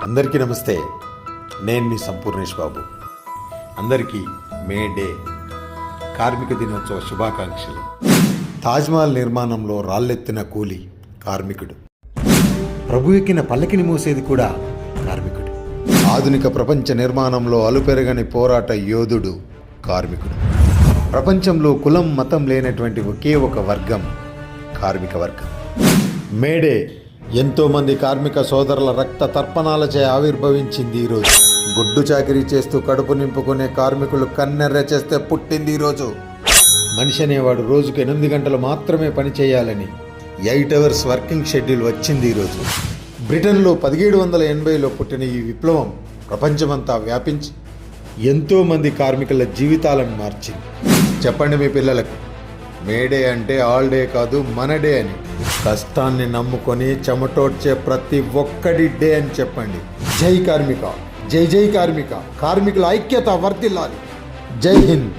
అందరికీ నమస్తే. నేను మీ సంపూర్ణేష్ బాబు. అందరికీ మే డే కార్మిక దినోత్సవ శుభాకాంక్షలు. తాజ్మహల్ నిర్మాణంలో రాళ్ళెత్తిన కూలి కార్మికుడు. ప్రభు ఎక్కిన పల్లకిని మోసేది కూడా కార్మికుడు. ఆధునిక ప్రపంచ నిర్మాణంలో అలుపెరగని పోరాట యోధుడు కార్మికుడు. ప్రపంచంలో కులం మతం లేనటువంటి ఒకే ఒక వర్గం కార్మిక వర్గం. మేడే ఎంతోమంది కార్మిక సోదరుల రక్త తర్పణాలచే ఆవిర్భవించింది ఈరోజు. గుడ్డు చాకిరీ చేస్తూ కడుపు నింపుకునే కార్మికులు కన్నెర్ర చేస్తే పుట్టింది ఈరోజు. మనిషి అనేవాడు రోజుకు 8 గంటలు మాత్రమే పని చేయాలని 8 అవర్స్ వర్కింగ్ షెడ్యూల్ వచ్చింది ఈరోజు. బ్రిటన్లో 1780లో పుట్టిన ఈ విప్లవం ప్రపంచమంతా వ్యాపించి ఎంతోమంది కార్మికుల జీవితాలను మార్చింది. చెప్పండి మీ పిల్లలకు, మేడే అంటే ఆల్ డే కాదు, మన డే అని. కష్టాన్ని నమ్ముకొని చెమటోడ్చే ప్రతి ఒక్కడి డే అని చెప్పండి. జై కార్మిక, జై జై కార్మిక, కార్మికుల ఐక్యత వర్ధిల్లాలి. జై హింద్.